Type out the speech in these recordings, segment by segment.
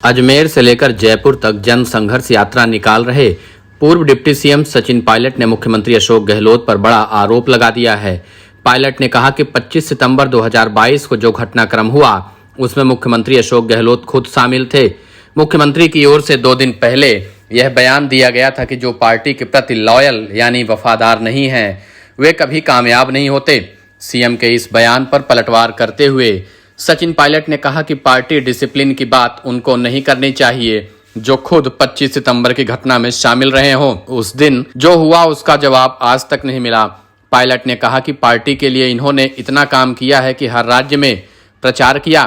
अजमेर से लेकर जयपुर तक जन संघर्ष यात्रा निकाल रहे पूर्व डिप्टी सीएम सचिन पायलट ने मुख्यमंत्री अशोक गहलोत पर बड़ा आरोप लगा दिया है। पायलट ने कहा कि 25 सितंबर 2022 को जो घटनाक्रम हुआ उसमें मुख्यमंत्री अशोक गहलोत खुद शामिल थे। मुख्यमंत्री की ओर से 2 दिन पहले यह बयान दिया गया था कि जो पार्टी के प्रति लॉयल यानी वफादार नहीं है वे कभी कामयाब नहीं होते। सीएम के इस बयान पर पलटवार करते हुए सचिन पायलट ने कहा कि पार्टी डिसिप्लिन की बात उनको नहीं करनी चाहिए जो खुद 25 सितंबर की घटना में शामिल रहे हों। उस दिन जो हुआ उसका जवाब आज तक नहीं मिला। पायलट ने कहा कि पार्टी के लिए इन्होंने इतना काम किया है कि हर राज्य में प्रचार किया,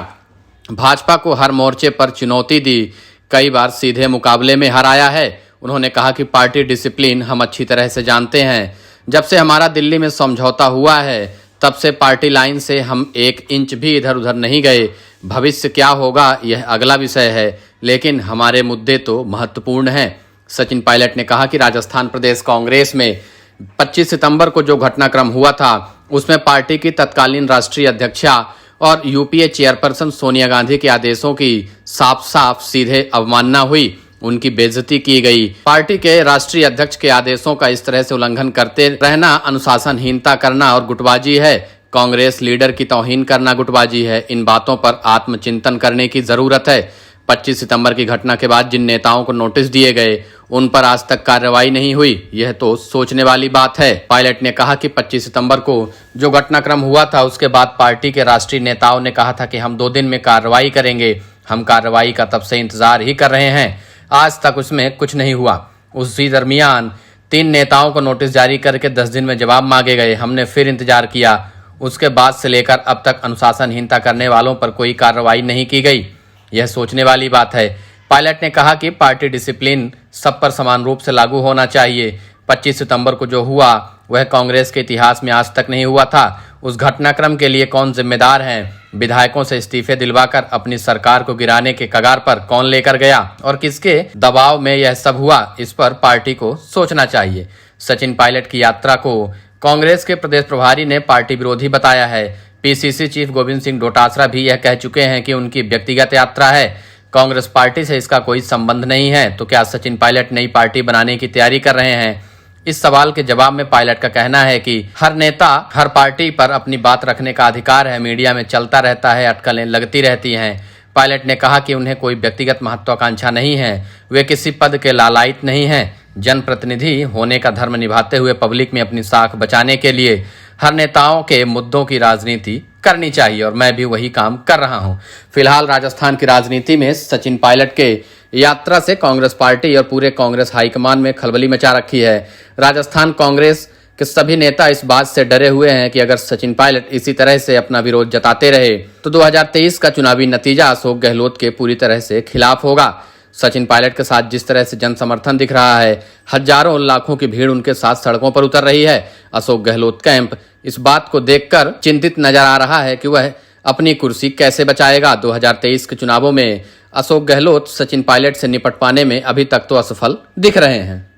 भाजपा को हर मोर्चे पर चुनौती दी, कई बार सीधे मुकाबले में हराया है। उन्होंने कहा कि पार्टी डिसिप्लिन हम अच्छी तरह से जानते हैं। जब से हमारा दिल्ली में समझौता हुआ है तब से पार्टी लाइन से हम 1 इंच भी इधर उधर नहीं गए। भविष्य क्या होगा यह अगला विषय है, लेकिन हमारे मुद्दे तो महत्वपूर्ण हैं। सचिन पायलट ने कहा कि राजस्थान प्रदेश कांग्रेस में 25 सितंबर को जो घटनाक्रम हुआ था उसमें पार्टी की तत्कालीन राष्ट्रीय अध्यक्षा और यूपीए चेयरपर्सन सोनिया गांधी के आदेशों की साफ साफ सीधे अवमानना हुई, उनकी बेइज्जती की गई। पार्टी के राष्ट्रीय अध्यक्ष के आदेशों का इस तरह से उल्लंघन करते रहना अनुशासनहीनता करना और गुटबाजी है। कांग्रेस लीडर की तौहीन करना गुटबाजी है। इन बातों पर आत्मचिंतन करने की जरूरत है। 25 सितंबर की घटना के बाद जिन नेताओं को नोटिस दिए गए उन पर आज तक कार्रवाई नहीं हुई, यह तो सोचने वाली बात है। पायलट ने कहा कि 25 सितंबर को जो घटनाक्रम हुआ था उसके बाद पार्टी के राष्ट्रीय नेताओं ने कहा था कि हम 2 दिन में कार्रवाई करेंगे। हम कार्रवाई का तब से इंतजार ही कर रहे हैं, आज तक उसमें कुछ नहीं हुआ। उसी दरमियान 3 नेताओं को नोटिस जारी करके 10 दिन में जवाब मांगे गए। हमने फिर इंतजार किया, उसके बाद से लेकर अब तक अनुशासनहीनता करने वालों पर कोई कार्रवाई नहीं की गई। यह सोचने वाली बात है। पायलट ने कहा कि पार्टी डिसिप्लिन सब पर समान रूप से लागू होना चाहिए। 25 सितंबर को जो हुआ वह कांग्रेस के इतिहास में आज तक नहीं हुआ था। उस घटनाक्रम के लिए कौन जिम्मेदार है? विधायकों से इस्तीफे दिलवाकर अपनी सरकार को गिराने के कगार पर कौन लेकर गया और किसके दबाव में यह सब हुआ, इस पर पार्टी को सोचना चाहिए। सचिन पायलट की यात्रा को कांग्रेस के प्रदेश प्रभारी ने पार्टी विरोधी बताया है। पीसीसी चीफ गोविंद सिंह डोटासरा भी यह कह चुके हैं कि उनकी व्यक्तिगत यात्रा है, कांग्रेस पार्टी से इसका कोई संबंध नहीं है। तो क्या सचिन पायलट नई पार्टी बनाने की तैयारी कर रहे हैं? इस सवाल के जवाब में पायलट का कहना है कि हर नेता हर पार्टी पर अपनी बात रखने का अधिकार है, मीडिया में चलता रहता है, अटकलें लगती रहती हैं। पायलट ने कहा कि उन्हें कोई व्यक्तिगत महत्वाकांक्षा नहीं है, वे किसी पद के लालायित नहीं हैं। जनप्रतिनिधि होने का धर्म निभाते हुए पब्लिक में अपनी साख बचाने के लिए हर नेताओं के मुद्दों की राजनीति करनी चाहिए और मैं भी वही काम कर रहा हूं। फिलहाल राजस्थान की राजनीति में सचिन पायलट के यात्रा से कांग्रेस पार्टी और पूरे कांग्रेस हाईकमान में खलबली मचा रखी है। राजस्थान कांग्रेस के सभी नेता इस बात से डरे हुए हैं कि अगर सचिन पायलट इसी तरह से अपना विरोध जताते रहे तो 2023 का चुनावी नतीजा अशोक गहलोत के पूरी तरह से खिलाफ होगा। सचिन पायलट के साथ जिस तरह से जन समर्थन दिख रहा है, हजारों लाखों की भीड़ उनके साथ सड़कों पर उतर रही है। अशोक गहलोत कैंप इस बात को देखकर चिंतित नजर आ रहा है कि वह अपनी कुर्सी कैसे बचाएगा। 2023 के चुनावों में अशोक गहलोत सचिन पायलट से निपट पाने में अभी तक तो असफल दिख रहे हैं।